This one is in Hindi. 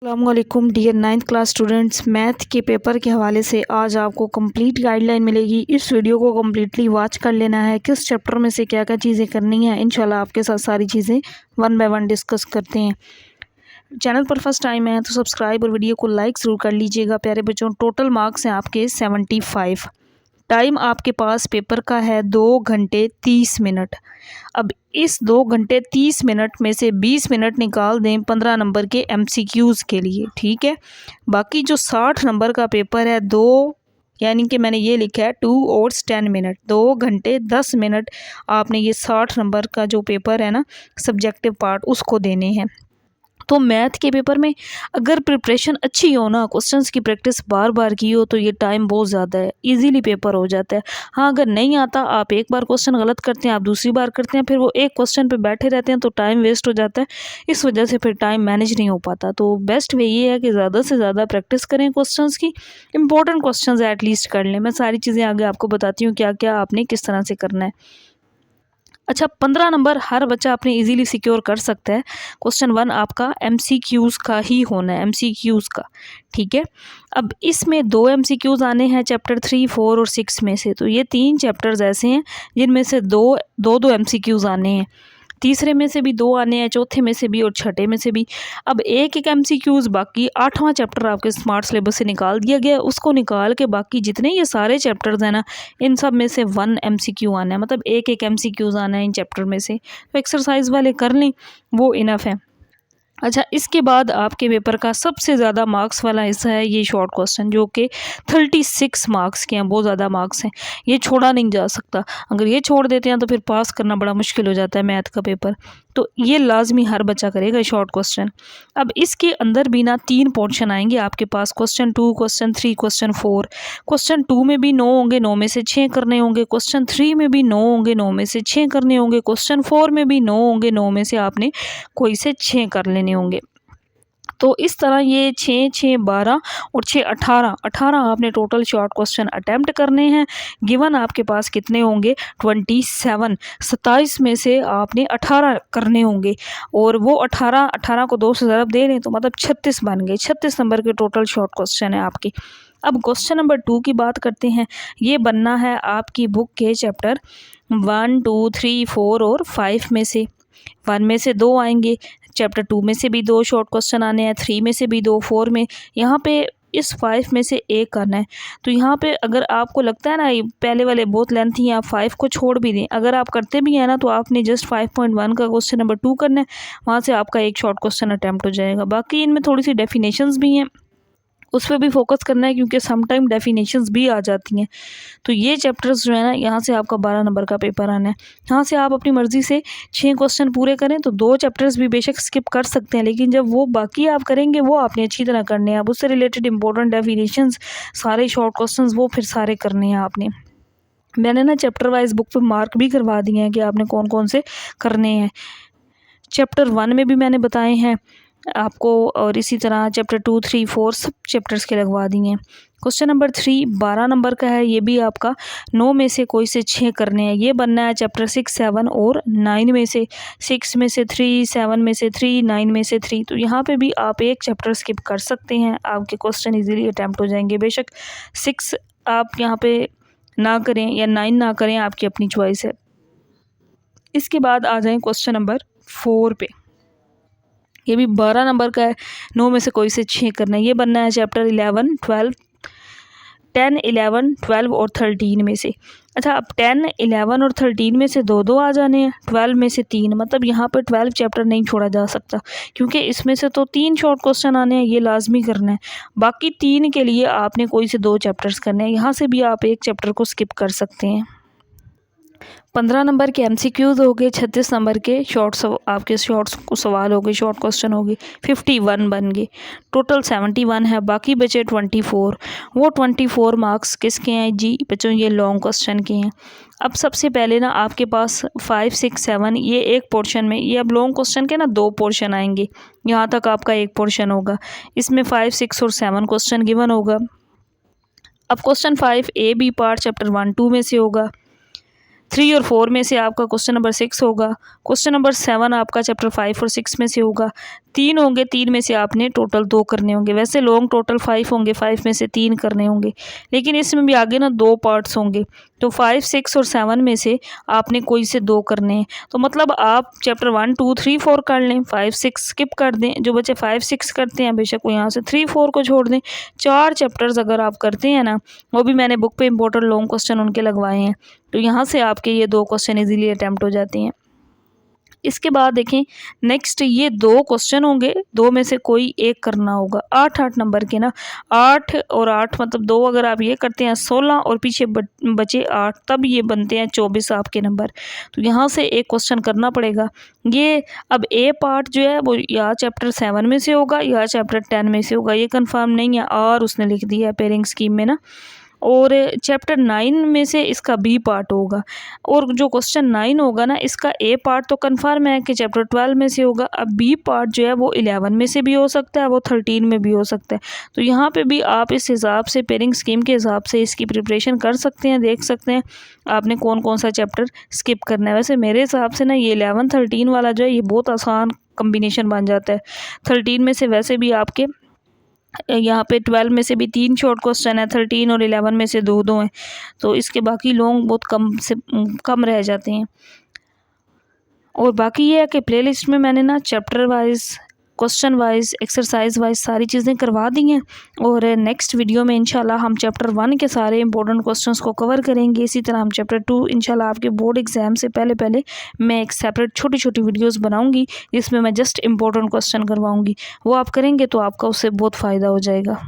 अस्सलामुअलैकुम dear 9th class students. Math के पेपर के हवाले से आज आपको कंप्लीट गाइडलाइन मिलेगी। इस वीडियो को कम्प्लीटली वॉच कर लेना है, किस चैप्टर में से क्या क्या चीज़ें करनी है। इंशाल्लाह आपके साथ सारी चीज़ें वन बाय वन डिस्कस करते हैं। चैनल पर फर्स्ट टाइम है तो सब्सक्राइब और वीडियो को लाइक ज़रूर कर लीजिएगा। प्यारे बच्चों, टोटल मार्क्स हैं आपके 75। टाइम आपके पास पेपर का है 2 घंटे 30 मिनट। अब इस 2 घंटे 30 मिनट में से 20 मिनट निकाल दें 15 नंबर के MCQs के लिए, ठीक है। बाकी जो 60 नंबर का पेपर है, 2 यानी कि मैंने ये लिखा है 2 hours 10 मिनट, 2 घंटे 10 मिनट आपने ये 60 नंबर का जो पेपर है ना, सब्जेक्टिव पार्ट, उसको देने हैं। तो मैथ के पेपर में अगर प्रिपरेशन अच्छी हो ना, क्वेश्चंस की प्रैक्टिस बार बार की हो, तो ये टाइम बहुत ज़्यादा है, इजीली पेपर हो जाता है। हाँ, अगर नहीं आता, आप एक बार क्वेश्चन गलत करते हैं, आप दूसरी बार करते हैं, फिर वो एक क्वेश्चन पे बैठे रहते हैं तो टाइम वेस्ट हो जाता है। इस वजह से फिर टाइम मैनेज नहीं हो पाता। तो बेस्ट वे ये है कि ज़्यादा से ज़्यादा प्रैक्टिस करें क्वेश्चन की। इंपॉर्टेंट क्वेश्चन एटलीस्ट कर लें। मैं सारी चीज़ें आगे आपको बताती हूँ क्या क्या आपने किस तरह से करना है। अच्छा, 15 नंबर हर बच्चा अपने इजीली सिक्योर कर सकता है। क्वेश्चन 1 आपका MCQs का ही होना है, MCQs का, ठीक है। अब इसमें 2 MCQs आने हैं चैप्टर 3, 4 और 6 में से। तो ये 3 चैप्टर्स ऐसे हैं जिनमें से दो MCQs आने हैं। तीसरे में से भी 2 आने हैं, चौथे में से भी और छठे में से भी। अब एक MCQs बाकी 8वां चैप्टर आपके स्मार्ट सिलेबस से निकाल दिया गया है। उसको निकाल के बाकी जितने ये सारे चैप्टर्स हैं ना, इन सब में से 1 MCQ आना है, मतलब एक MCQs आना है इन चैप्टर में से। तो एक्सरसाइज वाले कर लें, वो इनफ है। अच्छा, इसके बाद आपके पेपर का सबसे ज़्यादा मार्क्स वाला हिस्सा है ये शॉर्ट क्वेश्चन, जो कि 36 मार्क्स के हैं। बहुत ज़्यादा मार्क्स हैं, ये छोड़ा नहीं जा सकता। अगर ये छोड़ देते हैं तो फिर पास करना बड़ा मुश्किल हो जाता है मैथ का पेपर। तो ये लाजमी हर बच्चा करेगा शॉर्ट क्वेश्चन। अब इसके अंदर भी ना 3 पोर्शन आएंगे आपके पास, क्वेश्चन 2, क्वेश्चन 3, क्वेश्चन 4। क्वेश्चन 2 में भी 9 होंगे, 9 में से 6 करने होंगे। क्वेश्चन 3 में भी 9 होंगे, 9 में से 6 करने होंगे। क्वेश्चन 4 में भी 9 होंगे, 9 में से आपने कोई से 6 कर लेने होंगे। तो इस तरह ये 6, 6, 12 और 6, 18 आपने टोटल शॉर्ट क्वेश्चन अटैम्प्ट करने हैं। गिवन आपके पास कितने होंगे, 27 में से आपने 18 करने होंगे। और वो 18 को 2 से ज़रब दे दें तो मतलब 36 बन गए। 36 नंबर के टोटल शॉर्ट क्वेश्चन है आपके। अब क्वेश्चन नंबर 2 की बात करते हैं। ये बनना है आपकी बुक के चैप्टर 1, 2, 3, 4 और 5 में से। 1 में से 2 आएंगे, चैप्टर 2 में से भी 2 शॉर्ट क्वेश्चन आने हैं, 3 में से भी 2, 4 में। यहाँ पे इस 5 में से 1 आना है। तो यहाँ पे अगर आपको लगता है ना ये पहले वाले बहुत लेंथी हैं, आप 5 को छोड़ भी दें। अगर आप करते भी हैं ना तो आपने जस्ट 5.1 का क्वेश्चन नंबर 2 करना है, वहाँ से आपका एक शॉर्ट क्वेश्चन अटैम्प्ट हो जाएगा। बाकी इनमें थोड़ी सी डेफिनेशंस भी हैं, उस पर भी फोकस करना है, क्योंकि सम टाइम डेफिनेशंस भी आ जाती हैं। तो ये चैप्टर्स जो है ना, यहाँ से आपका 12 नंबर का पेपर आना है। यहाँ से आप अपनी मर्ज़ी से 6 क्वेश्चन पूरे करें तो 2 चैप्टर्स भी बेशक स्किप कर सकते हैं, लेकिन जब वो बाकी आप करेंगे वो आपने अच्छी तरह करने हैं। अब उससे रिलेटेड इंपॉर्टेंट डेफिनेशंस, सारे शॉर्ट क्वेश्चन वो फिर सारे करने हैं आपने। मैंने ना चैप्टर वाइज बुक पे मार्क भी करवा दिए हैं कि आपने कौन कौन से करने हैं। चैप्टर 1 में भी मैंने बताए हैं आपको, और इसी तरह चैप्टर 2, 3, 4 सब चैप्टर्स के लगवा दिए हैं। क्वेश्चन नंबर 3 12 नंबर का है। ये भी आपका 9 में से कोई से 6 करने हैं। ये बनना है चैप्टर 6, 7 और 9 में से। 6 में से 3, 7 में से 3, 9 में से 3। तो यहाँ पे भी आप एक चैप्टर स्किप कर सकते हैं, आपके क्वेश्चन इजीली अटैम्प्ट हो जाएंगे। बेशक 6 आप यहाँ पे ना करें या 9 ना करें, आपकी अपनी चॉइस है। इसके बाद आ जाएं क्वेश्चन नंबर 4 पे। ये भी 12 नंबर का है, 9 में से कोई से 6 करना है। ये बनना है चैप्टर 11, 12, 10, 11, 12 और 13 में से। अच्छा, अब 10, 11 और 13 में से 2 आ जाने हैं, 12 में से 3। मतलब यहाँ पर 12 चैप्टर नहीं छोड़ा जा सकता, क्योंकि इसमें से तो 3 शॉर्ट क्वेश्चन आने हैं, ये लाजमी करना है। बाकी 3 के लिए आपने कोई से 2 चैप्टर्स करने हैं। यहाँ से भी आप एक चैप्टर को स्किप कर सकते हैं। 15 नंबर के MCQs हो गए, 36 नंबर के आपके शॉर्ट सवाल हो गए, शॉर्ट क्वेश्चन हो गए, 51 बन गए। टोटल 71 है, बाकी बचे 24। वो 24 मार्क्स किसके हैं जी बच्चों, ये लॉन्ग क्वेश्चन के हैं। अब सबसे पहले ना आपके पास 5, 6, 7 ये एक पोर्शन में, ये अब लॉन्ग क्वेश्चन के ना 2 पोर्शन आएंगे। यहाँ तक आपका एक पोर्शन होगा, इसमें 5, 6 और 7 क्वेश्चन गिवन होगा। अब question 5 A, B part chapter 1, 2 में से होगा। 3 और 4 में से आपका क्वेश्चन नंबर 6 होगा। क्वेश्चन नंबर 7 आपका चैप्टर 5 और 6 में से होगा। 3 होंगे, 3 में से आपने टोटल 2 करने होंगे। वैसे लॉन्ग टोटल 5 होंगे, 5 में से 3 करने होंगे, लेकिन इसमें भी आगे ना 2 पार्ट्स होंगे, तो 5, 6 और 7 में से आपने कोई से 2 करने हैं। तो मतलब आप चैप्टर 1, 2, 3, 4 कर लें, 5, 6 स्किप कर दें। जो बच्चे 5, 6 करते हैं बेशक वो यहाँ से 3, 4 को छोड़ दें। 4 चैप्टर्स अगर आप करते हैं ना, वो भी मैंने बुक पे इंपॉर्टेंट लॉन्ग क्वेश्चन उनके लगवाए हैं, तो यहाँ से आपके ये 2 क्वेश्चन इजीली अटेम्प्ट हो जाते हैं। इसके बाद देखें नेक्स्ट, ये 2 क्वेश्चन होंगे, 2 में से कोई एक करना होगा। 8-8 नंबर के ना, 8 और 8 मतलब 2 अगर आप ये करते हैं 16 और पीछे बचे 8, तब ये बनते हैं 24 आपके नंबर। तो यहाँ से एक क्वेश्चन करना पड़ेगा। ये अब ए पार्ट जो है वो या चैप्टर 7 में से होगा या चैप्टर 10 में से होगा, ये कंफर्म नहीं है, और उसने लिख दिया है पेयरिंग स्कीम में ना। और चैप्टर 9 में से इसका बी पार्ट होगा, और जो क्वेश्चन 9 होगा ना, इसका ए पार्ट तो कंफर्म है कि चैप्टर 12 में से होगा। अब बी पार्ट जो है वो 11 में से भी हो सकता है, वो 13 में भी हो सकता है। तो यहाँ पे भी आप इस हिसाब से पेयरिंग स्कीम के हिसाब से इसकी प्रिपरेशन कर सकते हैं, देख सकते हैं आपने कौन कौन सा चैप्टर स्किप करना है। वैसे मेरे हिसाब से ना ये 11, 13 वाला जो है ये बहुत आसान कम्बिनेशन बन जाता है। 13 में से वैसे भी आपके यहाँ पे 12 में से भी 3 शॉर्ट क्वेश्चन है, 13 और 11 में से 2-2 हैं, तो इसके बाकी लॉन्ग बहुत कम रह जाते हैं। और बाकी ये है कि प्लेलिस्ट में मैंने ना chapter wise, question wise, exercise wise सारी चीज़ें करवा दी हैं, और नेक्स्ट वीडियो में इंशाल्लाह हम चैप्टर 1 के सारे इंपॉर्टेंट क्वेश्चंस को कवर करेंगे। इसी तरह हम चैप्टर 2 इंशाल्लाह आपके बोर्ड एग्जाम से पहले मैं एक सेपरेट छोटी छोटी वीडियोस बनाऊंगी, जिसमें मैं जस्ट इंपॉर्टेंट क्वेश्चन करवाऊंगी। वो आप करेंगे तो आपका उससे बहुत फ़ायदा हो जाएगा।